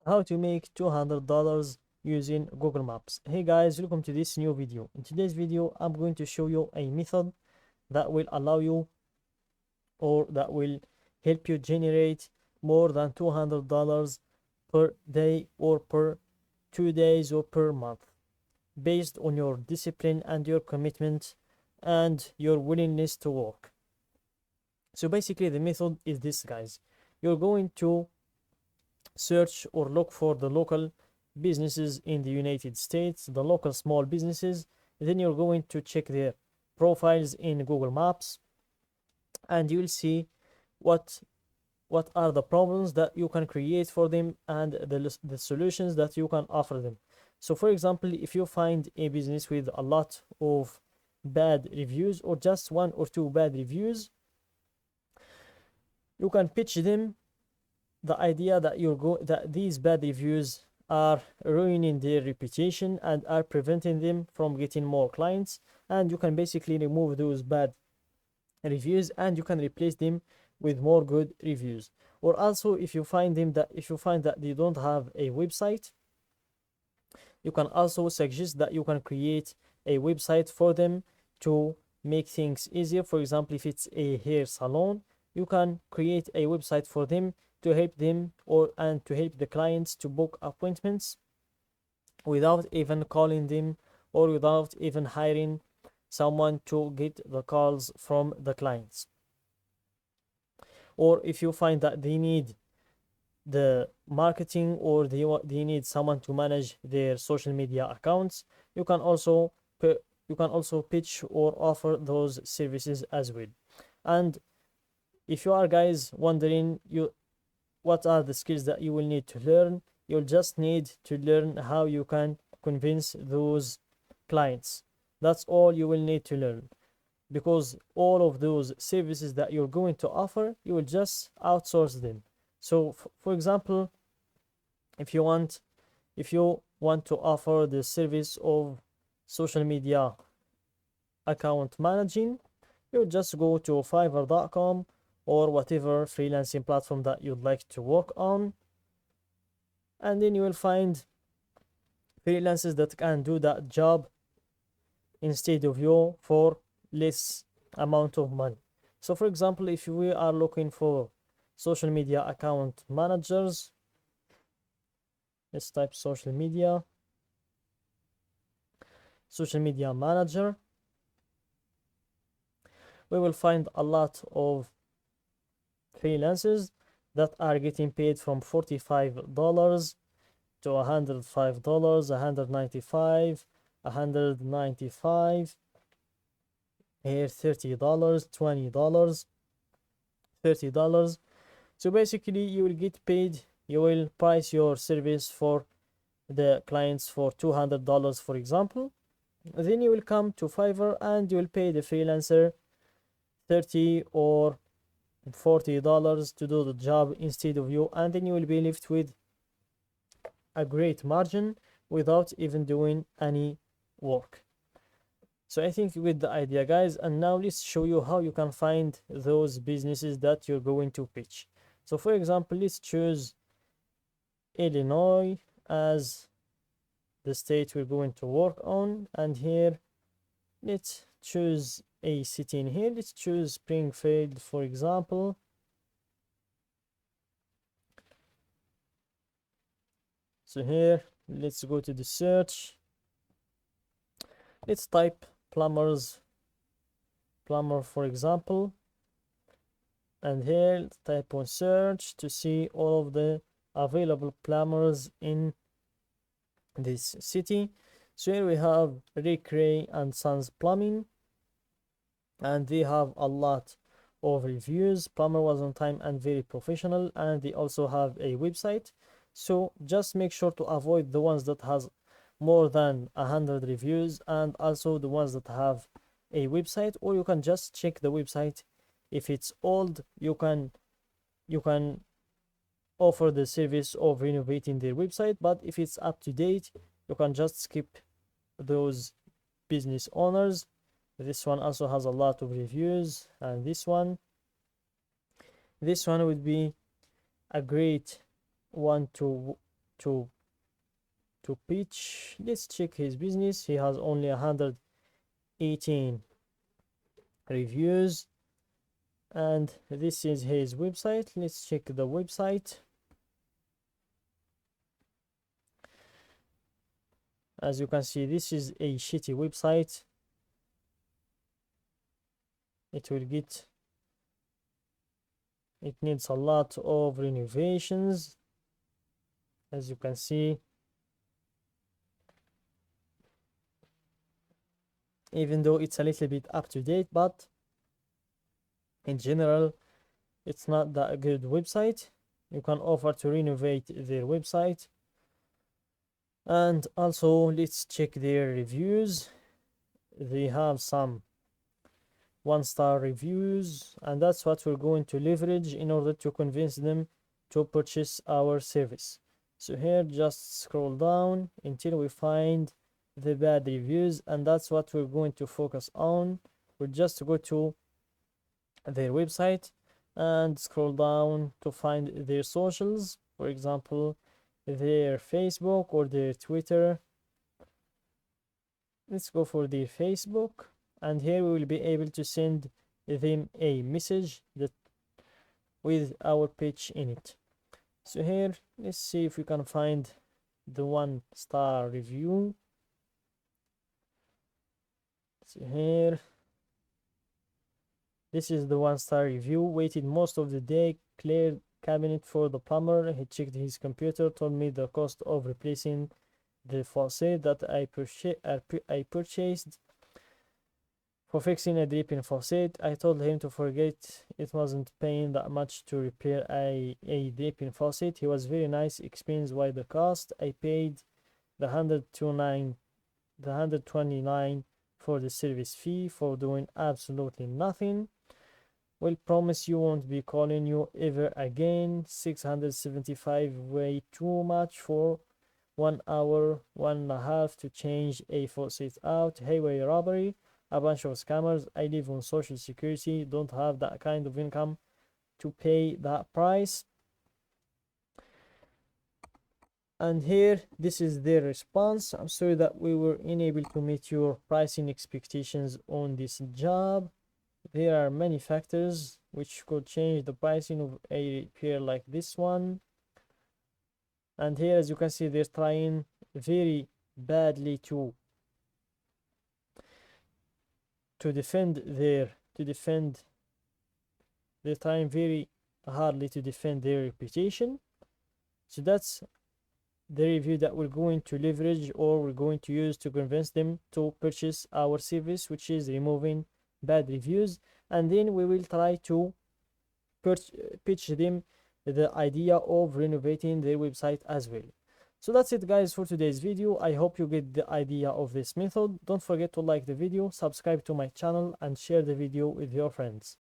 how to make $200 using Google Maps. Hey guys, welcome to this new video. In today's video, I'm going to show you a method that will allow you, or that will help you generate more than $200 per day, or per 2 days, or per month, based on your discipline and your commitment and your willingness to work. So basically the method is this, guys. You're going to search or look for the local businesses in the United States, the local small businesses. Then you're going to check their profiles in Google Maps, and you'll see what are the problems that you can create for them, and the solutions that you can offer them. So for example, if you find a business with a lot of bad reviews, or just one or two bad reviews, you can pitch them the idea that that these bad reviews are ruining their reputation and are preventing them from getting more clients, and you can basically remove those bad reviews and you can replace them with more good reviews. Or also, if you find that they don't have a website, you can also suggest that you can create a website for them to make things easier. For example, if it's a hair salon, you can create a website for them to help them, and to help the clients to book appointments without even calling them, or without even hiring someone to get the calls from the clients. Or if you find that they need the marketing, or they need someone to manage their social media accounts, you can also pitch or offer those services as well. And if you are, guys, wondering what are the skills that you will need to learn, you'll just need to learn how you can convince those clients. That's all you will need to learn, because all of those services that you're going to offer, you will just outsource them. So for example, if you want to offer the service of social media account managing, you just go to fiverr.com or whatever freelancing platform that you'd like to work on, and then you will find freelancers that can do that job instead of you for less amount of money. So for example, if we are looking for social media account managers, let's type social media manager. We will find a lot of freelancers that are getting paid from $45 to $105, $195, $195, here $30, $20, $30. So basically you will get paid, you will price your service for the clients for $200, for example. Then you will come to Fiverr and you will pay the freelancer $30 or $40 to do the job instead of you, and then you will be left with a great margin without even doing any work. So I think you get the idea, guys, and now let's show you how you can find those businesses that you're going to pitch. So for example, let's choose Illinois as the state we're going to work on, and here let's choose a city in here. Let's choose Springfield, for example. So here, let's go to the search. Let's type plumber, for example, and here let's type on search to see all of the available plumbers in this city. So here we have Rick Ray and Sons Plumbing, and they have a lot of reviews. Plumber was on time and very professional, and they also have a website. So just make sure to avoid the ones that has more than 100 reviews, and also the ones that have a website. Or you can just check the website. If it's old, you can offer the service of renovating their website, but if it's up to date, you can just skip those business owners. This one also has a lot of reviews, and this one would be a great one to to pitch. Let's check his business. He has only 118 reviews, and this is his website. Let's check the website. As you can see, this is a shitty website. It needs a lot of renovations, as you can see. Even though it's a little bit up to date, but in general it's not that good website. You can offer to renovate their website. And also, let's check their reviews. They have some 1-star reviews, and that's what we're going to leverage in order to convince them to purchase our service. So here, just scroll down until we find the bad reviews, and that's what we're going to focus on. We'll just go to their website and scroll down to find their socials, for example their Facebook or their Twitter. Let's go for their Facebook, and here we will be able to send them a message that with our pitch in it. So here, let's see if we can find the 1-star review. So here, this is the 1-star review. Waited most of the day, cleared cabinet for the plumber. He checked his computer, told me the cost of replacing the faucet that I purchased for fixing a dripping faucet. I told him to forget, it wasn't paying that much to repair a dripping faucet. He was very nice, explains why the cost. I paid the 129 for the service fee for doing absolutely nothing. Will promise you won't be calling you ever again. 675, way too much for 1 hour, 1.5 to change a faucet out. Highway robbery, a bunch of scammers. I live on social security, don't have that kind of income to pay that price. And here, this is their response. I'm sorry that we were unable to meet your pricing expectations on this job. There are many factors which could change the pricing of a repair like this one. And here, as you can see, they're trying very badly to defend they're trying very hardly to defend their reputation. So that's the review that we're going to leverage, or we're going to use to convince them to purchase our service, which is removing bad reviews. And then we will try to pitch them the idea of renovating their website as well. So that's it, guys, for today's video. I hope you get the idea of this method. Don't forget to like the video, subscribe to my channel, and share the video with your friends.